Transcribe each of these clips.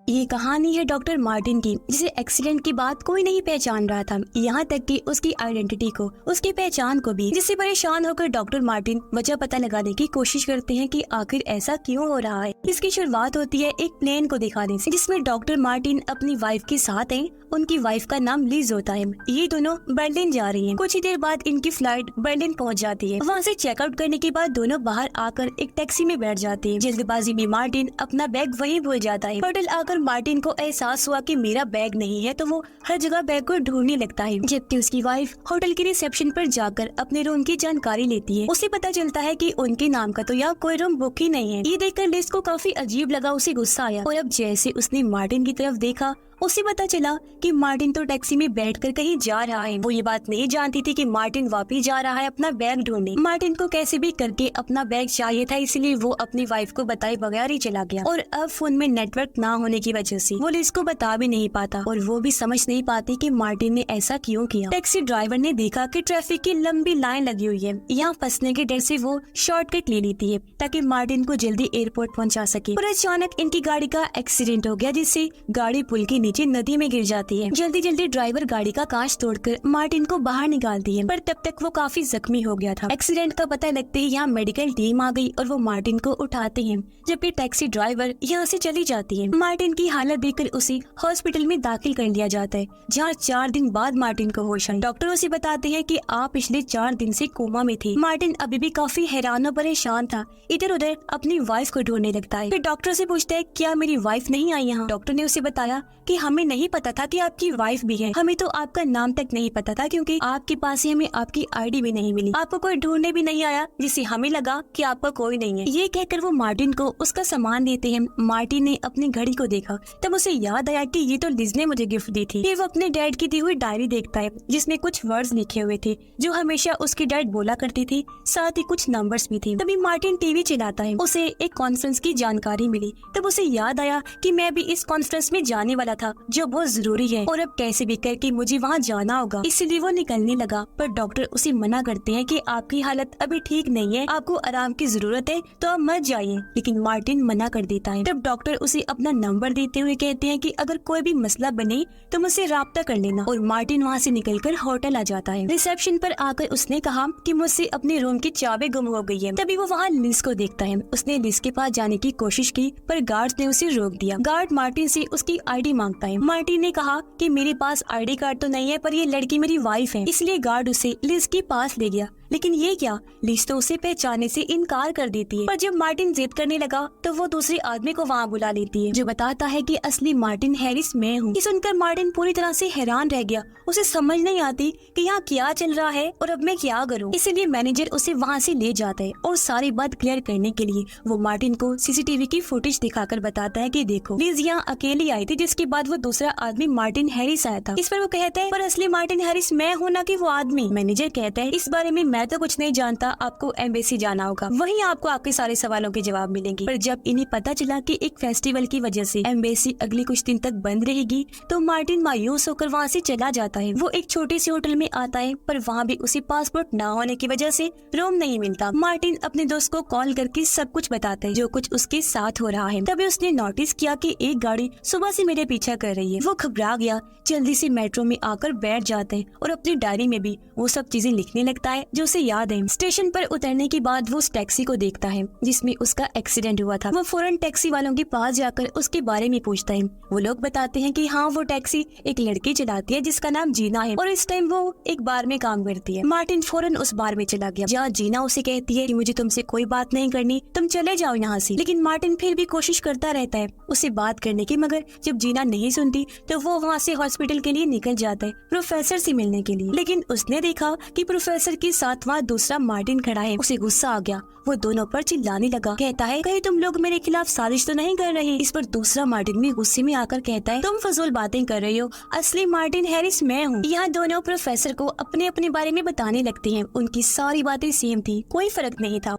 ये कहानी है डॉक्टर मार्टिन की, जिसे एक्सीडेंट की बात कोई नहीं पहचान रहा था, यहाँ तक कि उसकी आइडेंटिटी को, उसकी पहचान को भी। जिससे परेशान होकर डॉक्टर मार्टिन वजह पता लगाने की कोशिश करते हैं कि आखिर ऐसा क्यों हो रहा है। इसकी शुरुआत होती है एक प्लेन को दिखाने से, जिसमें डॉक्टर मार्टिन अपनी वाइफ के साथ हैं। उनकी वाइफ का नाम लिज होता है। ये दोनों बर्लिन जा रही हैं। कुछ ही देर बाद इनकी फ्लाइट बर्लिन पहुंच जाती है। वहाँ से चेकआउट करने के बाद दोनों बाहर आकर एक टैक्सी में बैठ जाते हैं। जल्दबाजी में मार्टिन अपना बैग वहीं भूल जाता है। होटल आकर मार्टिन को एहसास हुआ कि मेरा बैग नहीं है, तो वो हर जगह बैग को ढूंढने लगता है। जबकि उसकी वाइफ होटल के रिसेप्शन पर जाकर अपने रूम की जानकारी लेती है। उसे पता चलता है कि उनके नाम का तो यहाँ कोई रूम बुक ही नहीं है। ये देखकर लिज को काफी अजीब लगा, उसे गुस्सा आया और अब जैसे उसने मार्टिन की तरफ देखा, उसे पता चला कि मार्टिन तो टैक्सी में बैठकर कहीं जा रहा है। वो ये बात नहीं जानती थी कि मार्टिन वापस जा रहा है अपना बैग ढूंढने। मार्टिन को कैसे भी करके अपना बैग चाहिए था, इसलिए वो अपनी वाइफ को बताए बगैर ही चला गया। और अब फोन में नेटवर्क ना होने की वजह से वो लिज को बता भी नहीं पाता और वो भी समझ नहीं पाती कि मार्टिन ने ऐसा क्यों किया। टैक्सी ड्राइवर ने देखा कि ट्रैफिक की लंबी लाइन लगी हुई है। यहाँ फंसने के डर से वो शॉर्टकट ले लेती है ताकि मार्टिन को जल्दी एयरपोर्ट पहुँचा सके। और अचानक इनकी गाड़ी का एक्सीडेंट हो गया, जिससे गाड़ी पुल के नीचे नदी में गिर जाती है। जल्दी जल्दी ड्राइवर गाड़ी का कांच तोड़कर मार्टिन को बाहर निकालती है, पर तब तक वो काफी जख्मी हो गया था। एक्सीडेंट का पता लगते ही यहाँ मेडिकल टीम आ गई और वो मार्टिन को उठाते हैं, जबकि टैक्सी ड्राइवर यहाँ से चली जाती है। मार्टिन की हालत देखकर उसे हॉस्पिटल में दाखिल कर लिया जाता है, जहाँ 4 दिन बाद मार्टिन को होश आई। डॉक्टर उसे बताते हैं कि आप पिछले 4 दिन से कोमा में थे। मार्टिन अभी भी काफी हैरान और परेशान था, इधर उधर अपनी वाइफ को ढूंढने लगता है। फिर डॉक्टर से पूछता है क्या मेरी वाइफ नहीं आई यहाँ। डॉक्टर ने उसे बताया कि हमें नहीं पता था कि आपकी वाइफ भी है, हमें तो आपका नाम तक नहीं पता था, क्योंकि आपके पास ही हमें आपकी आईडी भी नहीं मिली, आपको कोई ढूंढने भी नहीं आया, जिससे हमें लगा कि आपका कोई नहीं है। ये कहकर वो मार्टिन को उसका सामान देते हैं। मार्टिन ने अपनी घड़ी को देखा, तब उसे याद आया कि ये तो लिज ने मुझे गिफ्ट दी थी। फिर वो अपने डैड की दी हुई डायरी देखता है, जिसमें कुछ वर्ड्स लिखे हुए थे जो हमेशा उसकी डैड बोला करती थी, साथ ही कुछ नंबर्स भी थे। तभी मार्टिन टीवी चलाता है, उसे एक कॉन्फ्रेंस की जानकारी मिली। तब उसे याद आया कि मैं भी इस कॉन्फ्रेंस में जाने वाला था, जो बहुत जरूरी है और अब कैसे भी करके मुझे वहाँ जाना होगा। इसलिए वो निकलने लगा, पर डॉक्टर उसे मना करते हैं कि आपकी हालत अभी ठीक नहीं है, आपको आराम की जरूरत है, तो आप मत जाइए। लेकिन मार्टिन मना कर देता है। तब डॉक्टर उसे अपना नंबर देते हुए कहते हैं कि अगर कोई भी मसला बने तो मुझसे राब्ता कर लेना। और मार्टिन वहाँ से निकलकर होटल आ जाता है। रिसेप्शन पर आकर उसने कहा कि मुझसे अपने रूम की चाबी गुम हो गई है। तभी वो वहाँ लिज को देखता है। उसने लिज के पास जाने की कोशिश की, पर गार्ड्स ने उसे रोक दिया। गार्ड मार्टिन से उसकी आईडी मांगता है। मार्टिन ने कहा कि मेरे पास आईडी कार्ड तो नहीं है, पर ये लड़की मेरी वाइफ है, इसलिए गार्ड उसे लिज के पास ले गया। लेकिन ये क्या, लिज तो उसे पहचानने से इनकार कर देती है। पर जब मार्टिन जिद करने लगा तो वो दूसरे आदमी को वहाँ बुला लेती है, जो बताता है कि असली मार्टिन हैरिस मैं हूँ। ये सुनकर मार्टिन पूरी तरह से हैरान रह गया। उसे समझ नहीं आती कि यहाँ क्या चल रहा है और अब मैं क्या करूँ। इसीलिए मैनेजर उसे वहाँ से ले जाता है और सारी बात क्लियर करने के लिए वो मार्टिन को सीसीटीवी की फुटेज दिखाकर बताता है कि देखो, लिज यहाँ अकेली आई थी, जिसके बाद वो दूसरा आदमी मार्टिन हैरिस आया था। इस पर वो कहता है पर असली मार्टिन हैरिस मैं हूँ, ना कि वो आदमी। मैनेजर कहता है इस बारे में मैं तो कुछ नहीं जानता, आपको एम्बेसी जाना होगा, वहीं आपको आपके सारे सवालों के जवाब मिलेंगे। पर जब इन्हें पता चला कि एक फेस्टिवल की वजह से एम्बेसी अगले कुछ दिन तक बंद रहेगी, तो मार्टिन मायूस होकर वहाँ से चला जाता है। वो एक छोटे से होटल में आता है, पर वहाँ भी उसे पासपोर्ट न होने की वजह से रूम नहीं मिलता। मार्टिन अपने दोस्त को कॉल करके सब कुछ बताता है, जो कुछ उसके साथ हो रहा है। तभी उसने नोटिस किया कि एक गाड़ी सुबह से मेरे पीछा कर रही है। वो घबरा गया, जल्दी से मेट्रो में आकर बैठ जाता है और अपनी डायरी में भी वो सब चीजें लिखने लगता है जो उसे याद है। स्टेशन पर उतरने के बाद वो उस टैक्सी को देखता है जिसमें उसका एक्सीडेंट हुआ था। वो फौरन टैक्सी वालों के पास जाकर उसके बारे में पूछता है। वो लोग बताते हैं कि हाँ, वो टैक्सी एक लड़की चलाती है जिसका नाम जीना है और इस टाइम वो एक बार में काम करती है। मार्टिन फौरन उस बार में चला गया, जहाँ जीना उसे कहती है कि मुझे तुमसे कोई बात नहीं करनी, तुम चले जाओ यहाँ से। लेकिन मार्टिन फिर भी कोशिश करता रहता है उसे बात करने की, मगर जब जीना नहीं सुनती तो वो वहाँ से हॉस्पिटल के लिए निकल जाता है प्रोफेसर से मिलने के लिए। लेकिन उसने देखा कि प्रोफेसर के साथ वहाँ दूसरा मार्टिन खड़ा है। उसे गुस्सा आ गया, वो दोनों पर चिल्लाने लगा। कहता है कहीं तुम लोग मेरे खिलाफ साजिश तो नहीं कर रहे। इस पर दूसरा मार्टिन भी गुस्से में आकर कहता है तुम फजूल बातें कर रही हो, असली मार्टिन हैरिस मैं हूँ। यहाँ दोनों प्रोफेसर को अपने अपने बारे में बताने लगते हैं। उनकी सारी बातें सेम थी, कोई फर्क नहीं था।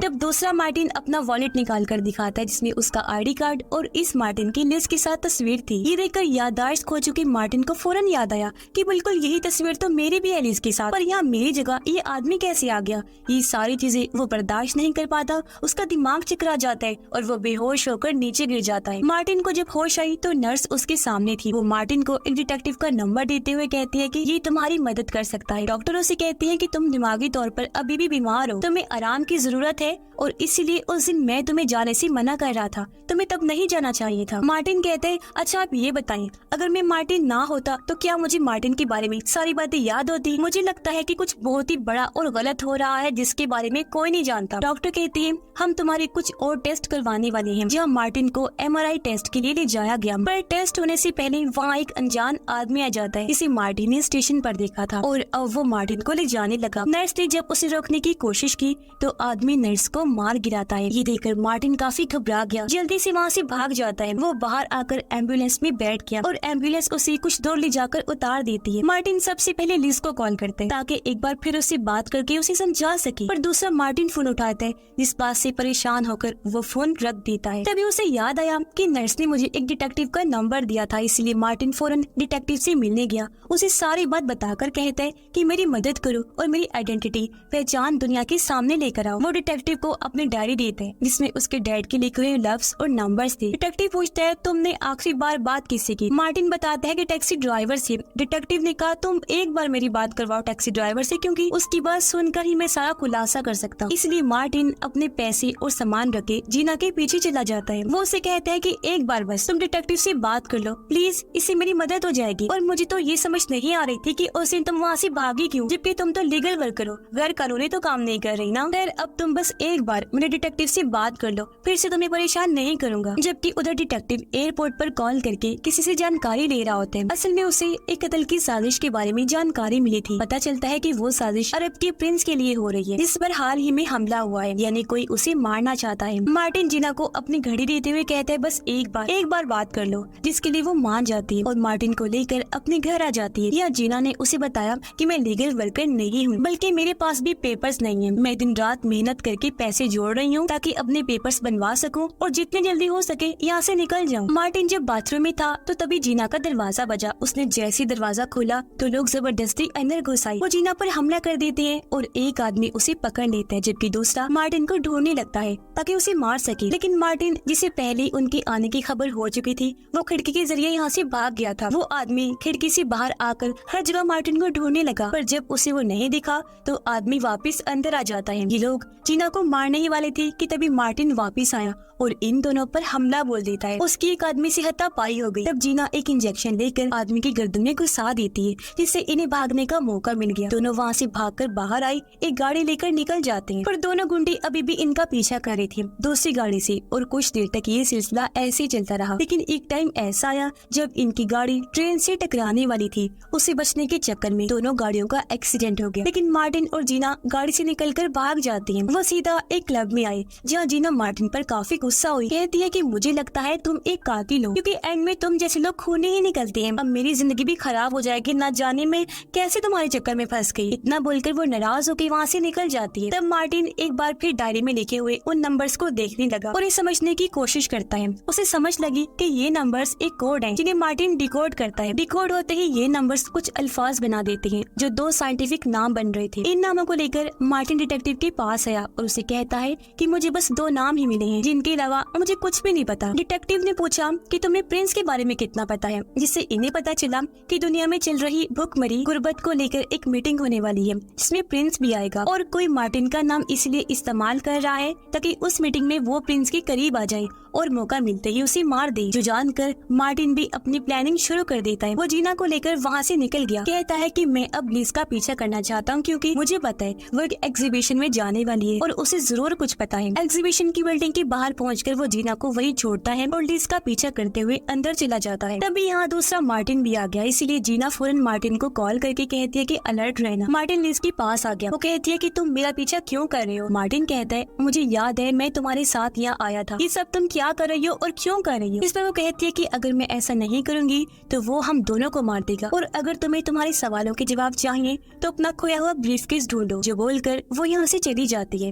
तब दूसरा मार्टिन अपना वॉलेट निकाल कर दिखाता है जिसमें उसका आईडी कार्ड और इस मार्टिन की लिज के साथ तस्वीर थी। ये देखकर याददाश्त खो चुके मार्टिन को फौरन याद आया कि बिल्कुल यही तस्वीर तो मेरी भी है लिज के साथ, पर यहाँ मेरी जगह ये आदमी कैसे आ गया। ये सारी चीजें वो बर्दाश्त नहीं कर पाता, उसका दिमाग चकरा जाता है और वो बेहोश होकर नीचे गिर जाता है। मार्टिन को जब होश आई तो नर्स उसके सामने थी। वो मार्टिन को एक डिटेक्टिव का नंबर देते हुए कहती है कि ये तुम्हारी मदद कर सकता है। डॉक्टर उसे कहती है कि तुम दिमागी तौर पर अभी भी बीमार हो, तुम्हें आराम की जरूरत है और इसीलिए उस दिन मैं तुम्हें जाने से मना कर रहा था, तुम्हें तब नहीं जाना चाहिए था। मार्टिन कहते हैं अच्छा आप ये बताएं, अगर मैं मार्टिन ना होता तो क्या मुझे मार्टिन के बारे में सारी बातें याद होती? मुझे लगता है कि कुछ बहुत ही बड़ा और गलत हो रहा है जिसके बारे में कोई नहीं जानता। डॉक्टर कहती है हम तुम्हारे कुछ और टेस्ट करवाने वाले हैं। जहाँ मार्टिन को MRI टेस्ट के लिए ले जाया गया, पर टेस्ट होने से पहले वहाँ एक अनजान आदमी आ जाता है जिसे मार्टिन ने स्टेशन पर देखा था और अब वो मार्टिन को ले जाने लगा। नर्स ने जब उसे रोकने की कोशिश की तो आदमी नर्स को मार गिराता है। ये देखकर मार्टिन काफी घबरा गया, जल्दी से वहाँ से भाग जाता है। वो बाहर आकर एम्बुलेंस में बैठ गया और एम्बुलेंस उसे कुछ दूर ले जाकर उतार देती है। मार्टिन सबसे पहले लिज को कॉल करता है ताकि एक बार फिर उससे बात करके उसे समझा सके, पर दूसरा मार्टिन फोन उठाता है जिस बात से परेशान होकर वो फोन रख देता है। तभी उसे याद आया कि नर्स ने मुझे एक डिटेक्टिव का नंबर दिया था, इसलिए मार्टिन फौरन डिटेक्टिव से मिलने गया। उसे सारी बात बताकर कहता है कि मेरी मदद करो और मेरी आइडेंटिटी पहचान दुनिया के सामने लेकर आओ। वो डिटेक्टिव को अपनी डायरी देते हैं जिसमें उसके डैड के लिखे हुए लफ्ज और नंबर्स थे। डिटेक्टिव पूछता है तुमने आखिरी बार बात किससे की? मार्टिन बताता है कि टैक्सी ड्राइवर से। डिटेक्टिव ने कहा तुम एक बार मेरी बात करवाओ टैक्सी ड्राइवर से, क्योंकि उसकी बात सुनकर ही मैं सारा खुलासा कर सकता हूँ। इसलिए मार्टिन अपने पैसे और सामान रखे जीना के पीछे चला जाता है। वो उसे कहता है कि एक बार बस तुम डिटेक्टिव से बात कर लो प्लीज, इससे मेरी मदद हो जाएगी। और मुझे तो ये समझ नहीं आ रही थी कि उस दिन तुम वहाँ से भागी क्यों, जबकि तुम तो लीगल वर्कर हो, गैर कानूनी तो काम नहीं कर रही ना। खैर अब तुम बस एक बार मेरे डिटेक्टिव से बात कर लो, फिर से तुम्हें परेशान नहीं करूंगा। जबकि उधर डिटेक्टिव एयरपोर्ट पर कॉल करके किसी से जानकारी ले रहा होता है। असल में उसे एक कत्ल की साजिश के बारे में जानकारी मिली थी। पता चलता है कि वो साजिश अरब के प्रिंस के लिए हो रही है जिस पर हाल ही में हमला हुआ है, यानी कोई उसे मारना चाहता है। मार्टिन जीना को अपनी घड़ी देते हुए कहता है बस एक बार बात कर लो, जिसके लिए वो मान जाती है और मार्टिन को लेकर अपने घर आ जाती है। या जीना ने उसे बताया कि मैं लीगल वर्कर नहीं हूँ, बल्कि मेरे पास भी पेपर्स नहीं है। मैं दिन रात मेहनत करके पैसे जोड़ रही हूँ ताकि अपने पेपर्स बनवा सकूं और जितने जल्दी हो सके यहाँ से निकल जाऊं। मार्टिन जब बाथरूम में था तो तभी जीना का दरवाजा बजा। उसने जैसे दरवाजा खोला तो लोग जबरदस्ती अंदर घुस आए। वो जीना पर हमला कर देते हैं और एक आदमी उसे पकड़ लेता है, जबकि दूसरा मार्टिन को ढूंढने लगता है ताकि उसे मार सके। लेकिन मार्टिन, जिसे पहले उनके आने की खबर हो चुकी थी, वो खिड़की के जरिए यहाँ से भाग गया था। वो आदमी खिड़की से बाहर आकर हर जगह मार्टिन को ढूंढने लगा, पर जब उसे वो नहीं दिखा तो आदमी वापिस अंदर आ जाता है। ये लोग जीना को मारने ही वाले थे कि तभी मार्टिन वापिस आया और इन दोनों पर हमला बोल देता है। उसकी एक आदमी से हाथापाई हो गई। तब जीना एक इंजेक्शन लेकर आदमी की गर्दन में घुसा देती है, जिससे इन्हें भागने का मौका मिल गया। दोनों वहाँ से भागकर बाहर आई, एक गाड़ी लेकर निकल जाते हैं, पर दोनों गुंडे अभी भी इनका पीछा कर रहे थे दूसरी गाड़ी से और कुछ देर तक ये सिलसिला ऐसे ही चलता रहा। लेकिन एक टाइम ऐसा आया जब इनकी गाड़ी ट्रेन से टकराने वाली थी। उसे बचने के चक्कर में दोनों गाड़ियों का एक्सीडेंट हो गया। लेकिन मार्टिन और जीना गाड़ी से निकलकर भाग जाती हैं। वो सीधा एक क्लब में आए जहाँ जीना मार्टिन पर काफी गुस्सा हुई। कहती है कि मुझे लगता है तुम एक कातिल हो, क्योंकि एंड में तुम जैसे लोग खूनी ही निकलते हैं। अब मेरी जिंदगी भी खराब हो जाएगी, ना जाने में कैसे तुम्हारे चक्कर में फंस गई। इतना बोलकर वो नाराज होकर वहाँ से निकल जाती है। तब मार्टिन एक बार फिर डायरी में लिखे हुए उन नंबर्स को देखने लगा और ये समझने की कोशिश करता है। उसे समझ लगी कि ये नंबर्स एक कोड है जिन्हें मार्टिन डिकोड करता है। डिकोड होते ही ये नंबर्स कुछ अल्फाज बना देते हैं जो दो साइंटिफिक नाम बन रहे थे। इन नामों को लेकर मार्टिन डिटेक्टिव के पास आया और उसे कहता है कि मुझे बस 2 नाम ही मिले हैं, जिनके अलावा मुझे कुछ भी नहीं पता। डिटेक्टिव ने पूछा कि तुम्हें प्रिंस के बारे में कितना पता है, जिससे इन्हें पता चला कि दुनिया में चल रही भूखमरी गुर्बत को लेकर एक मीटिंग होने वाली है जिसमें प्रिंस भी आएगा और कोई मार्टिन का नाम इसलिए इस्तेमाल कर रहा है ताकि उस मीटिंग में वो प्रिंस के करीब आ जाए और मौका मिलते ही उसे मार दे। जो जानकर मार्टिन भी अपनी प्लानिंग शुरू कर देता है। वो जीना को लेकर वहाँ से निकल गया। कहता है कि मैं अब लिज का पीछा करना चाहता हूँ, क्योंकि मुझे पता है वो एक एग्जीबिशन में जाने वाली है और उसे जरूर कुछ पता है। एग्जीबिशन की बिल्डिंग के बाहर पहुंचकर वो जीना को वही छोड़ता है और लिज का पीछा करते हुए अंदर चला जाता है। तभी यहाँ दूसरा मार्टिन भी आ गया, इसीलिए जीना फौरन मार्टिन को कॉल करके कहती है कि अलर्ट रहना। मार्टिन लिज के पास आ गया। वो कहती है कि तुम मेरा पीछा क्यों कर रहे हो? मार्टिन कहता है मुझे याद है मैं तुम्हारे साथ यहाँ आया था, ये सब तुम क्या कर रही हो और क्यों कर रही हो? इस पर वो कहती है कि अगर मैं ऐसा नहीं करूँगी तो वो हम दोनों को मार देगा और अगर तुम्हें तुम्हारे सवालों के जवाब चाहिए तो अपना खोया हुआ ब्रीफकेस ढूंढो। जो बोलकर वो यहाँ से चली जाती है।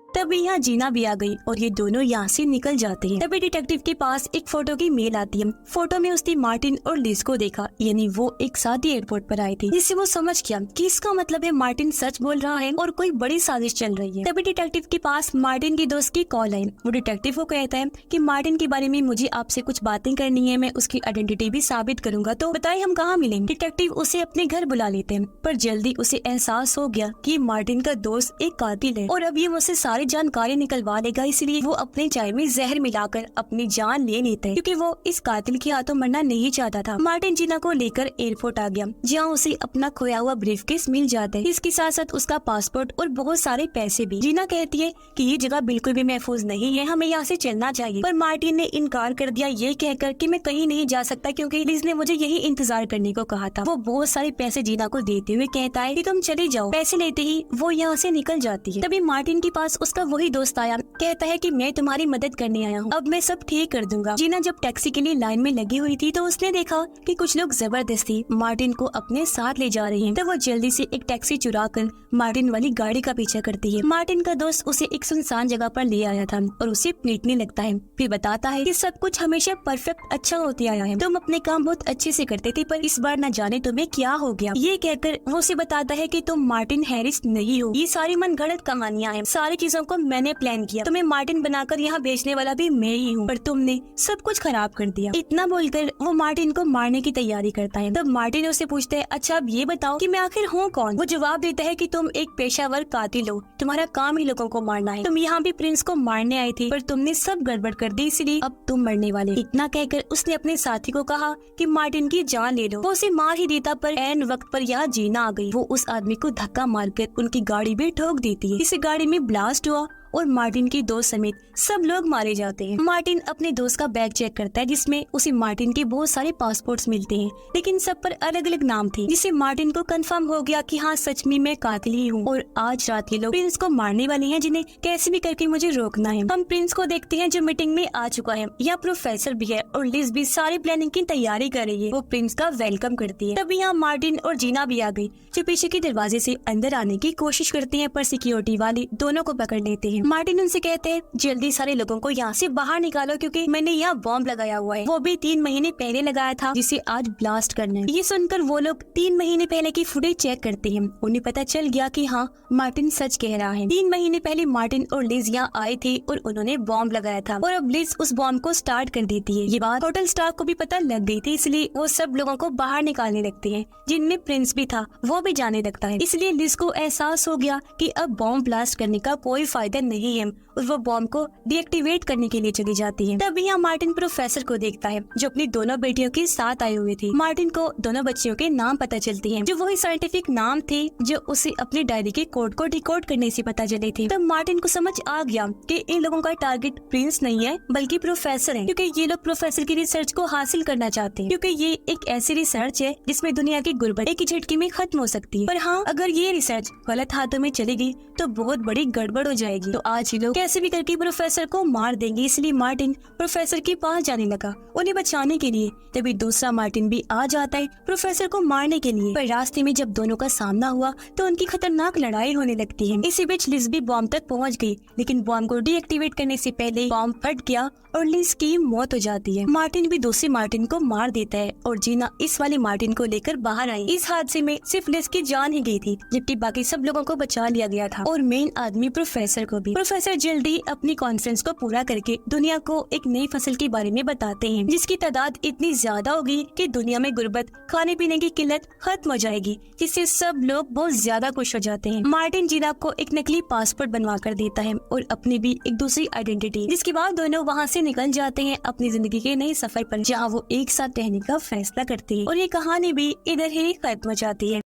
तभी यहाँ जीना भी आ गई और ये दोनों यहाँ से निकल जाते हैं। तभी डिटेक्टिव के पास एक फोटो की मेल आती है। फोटो में उसने मार्टिन और लिज को देखा, यानी वो एक साथ ही एयरपोर्ट पर आए थे, जिससे वो समझ गया कि इसका मतलब है मार्टिन सच बोल रहा है और कोई बड़ी साजिश चल रही है। तभी डिटेक्टिव के पास मार्टिन की दोस्त की कॉल आई। वो डिटेक्टिव को कहता है कि मार्टिन के बारे में मुझे आपसे कुछ बातें करनी है, मैं उसकी आइडेंटिटी भी साबित करूंगा, तो बताइए हम कहाँ मिलेंगे। डिटेक्टिव उसे अपने घर बुला लेते हैं, पर जल्दी उसे एहसास हो गया कि मार्टिन का दोस्त एक कातिल है और अब ये मुझसे सारी जानकारी निकलवा लेगा, इसलिए वो अपने चाय में जहर मिलाकर अपनी जान ले लेता है, क्योंकि वो इस कातिल के हाथों मरना नहीं चाहता था। मार्टिन जीना को लेकर एयरपोर्ट आ गया, जहाँ उसे अपना खोया हुआ ब्रीफकेस मिल जाता है। इसके साथ साथ उसका पासपोर्ट और बहुत सारे पैसे भी। जीना कहती है कि ये जगह बिल्कुल भी महफूज नहीं है, हमें यहाँ से चलना चाहिए, पर मार्टिन ने इनकार कर दिया, ये कहकर कि मैं कहीं नहीं जा सकता क्योंकि लिज ने मुझे यही इंतजार करने को कहा था। वो बहुत सारे पैसे जीना को देते हुए कहता है कि तुम चले जाओ। पैसे लेते ही वो यहाँ से निकल जाती है। तभी मार्टिन के पास उसका वही दोस्त आया, कहता है कि मैं तुम्हारी मदद करने आया हूँ, अब मैं सब ठीक कर दूंगा। जीना जब टैक्सी के लिए लाइन में लगी हुई थी तो उसने देखा कि कुछ लोग जबरदस्ती मार्टिन को अपने साथ ले जा रहे हैं, तो वो जल्दी से एक टैक्सी चुरा कर मार्टिन वाली गाड़ी का पीछा करती है। मार्टिन का दोस्त उसे एक सुनसान जगह पर ले आया था और उसे पीटने लगता है, फिर बताता है कि सब कुछ हमेशा परफेक्ट अच्छा होते आया है, तुम अपने काम बहुत अच्छे से करते थे, पर इस बार न जाने तुम्हें क्या हो गया। ये कहकर वो उसे बताता है कि तुम मार्टिन हैरिस नहीं हो, ये सारी मनगढ़ंत कहानियां हैं, सारी चीजों को मैंने प्लान किया, तुम्हें मार्टिन बनाकर यहाँ भेजने वाला भी मैं ही हूँ, पर तुमने सब कुछ खराब कर दिया। इतना बोलकर वो मार्टिन को मारने की तैयारी करता है। तब मार्टिन उससे पूछता है, अच्छा अब ये बताओ कि मैं आखिर हूँ कौन। वो जवाब देता है कि तुम एक पेशावर कातिल हो, तुम्हारा काम ही लोगों को मारना है, तुम यहाँ भी प्रिंस को मारने आए थे, पर तुमने सब गड़बड़ कर दी, इसलिए अब तुम मरने वाले। इतना कहकर उसने अपने साथी को कहा कि मार्टिन की जान ले लो। वो उसे मार ही देता, पर ऐन वक्त पर यहाँ जीना आ गई। वो उस आदमी को धक्का मारकर उनकी गाड़ी भी ठोक देती है। इस गाड़ी में ब्लास्ट हुआ और मार्टिन की दोस्त समेत सब लोग मारे जाते हैं। मार्टिन अपने दोस्त का बैग चेक करता है, जिसमें उसे मार्टिन के बहुत सारे पासपोर्ट्स मिलते हैं, लेकिन सब पर अलग अलग नाम थे, जिससे मार्टिन को कंफर्म हो गया कि हाँ सच में मैं कातिल ही हूँ और आज रात ये लोग प्रिंस को मारने वाले हैं, जिन्हें कैसे भी करके मुझे रोकना है। हम प्रिंस को देखते हैं जो मीटिंग में आ चुका है। यहाँ प्रोफेसर भी है और लिज भी सारी प्लानिंग की तैयारी कर रही है। वो प्रिंस का वेलकम करती है। तभी यहाँ मार्टिन और जीना भी आ गई, जो पीछे के दरवाजे से अंदर आने की कोशिश करते हैं, पर सिक्योरिटी वाले दोनों को पकड़ लेते हैं। मार्टिन उनसे कहते हैं, जल्दी सारे लोगों को यहाँ से बाहर निकालो, क्योंकि मैंने यहाँ बॉम्ब लगाया हुआ है, वो भी 3 महीने पहले लगाया था, जिसे आज ब्लास्ट करना है। ये सुनकर वो लोग 3 महीने पहले की फुटेज चेक करते हैं। उन्हें पता चल गया कि हाँ मार्टिन सच कह रहा है। 3 महीने पहले मार्टिन और लिज यहाँ आए थे और उन्होंने बॉम्ब लगाया था, और अब लिज उस बॉम्ब को स्टार्ट कर देती है। ये बात होटल स्टाफ को भी पता लग गई थी, इसलिए वो सब लोगों को बाहर निकालने लगते हैं, जिनमें प्रिंस भी था, वो भी जाने लगता है। इसलिए लिज को एहसास हो गया कि अब बॉम्ब ब्लास्ट करने का कोई फायदा नहीं है और वो बॉम्ब को डीएक्टिवेट करने के लिए चली जाती है। तभी यहाँ मार्टिन प्रोफेसर को देखता है, जो अपनी दोनों बेटियों के साथ आए हुए थे। मार्टिन को दोनों बच्चियों के नाम पता चलते हैं, जो वही साइंटिफिक नाम थे जो उसे अपनी डायरी के कोड को डिकोड करने से पता चले थे। तब मार्टिन को समझ आ गया कि इन लोगों का टारगेट प्रिंस नहीं है बल्कि प्रोफेसर है, क्योंकि ये लोग प्रोफेसर की रिसर्च को हासिल करना चाहते हैं, क्योंकि ये एक ऐसी रिसर्च है जिसमें दुनिया की गुर्बत एक ही झटके में खत्म हो सकती है। पर हाँ, अगर ये रिसर्च गलत हाथों में चली गई तो बहुत बड़ी गड़बड़ हो जाएगी। तो आज ये लोग कैसे भी करके प्रोफेसर को मार देंगे, इसलिए मार्टिन प्रोफेसर के पास जाने लगा उन्हें बचाने के लिए। तभी दूसरा मार्टिन भी आ जाता है प्रोफेसर को मारने के लिए, पर रास्ते में जब दोनों का सामना हुआ तो उनकी खतरनाक लड़ाई होने लगती है। इसी बीच लिज भी बॉम्ब तक पहुंच गई, लेकिन बॉम्ब को डीएक्टिवेट करने से पहले बॉम्ब फट गया और लिज की मौत हो जाती है। मार्टिन भी दूसरे मार्टिन को मार देता है और जीना इस वाले मार्टिन को लेकर बाहर आई। इस हादसे में सिर्फ लिज की जान ही गई थी, जबकि बाकी सब लोगों को बचा लिया गया था, और मेन आदमी प्रोफेसर को भी। प्रोफेसर जल्दी अपनी कॉन्फ्रेंस को पूरा करके दुनिया को एक नई फसल के बारे में बताते हैं, जिसकी तादाद इतनी ज्यादा होगी कि दुनिया में गुर्बत, खाने पीने की किल्लत खत्म हो जाएगी, जिससे सब लोग बहुत ज्यादा खुश हो जाते हैं। मार्टिन जीना को एक नकली पासपोर्ट बनवा कर देता है और अपनी भी एक दूसरी आइडेंटिटी, जिसके बाद दोनों वहाँ से निकल जाते हैं अपनी जिंदगी के नए सफर पर, जहाँ वो एक साथ रहने का फैसला करते हैं। और ये कहानी भी इधर ही खत्म हो जाती है।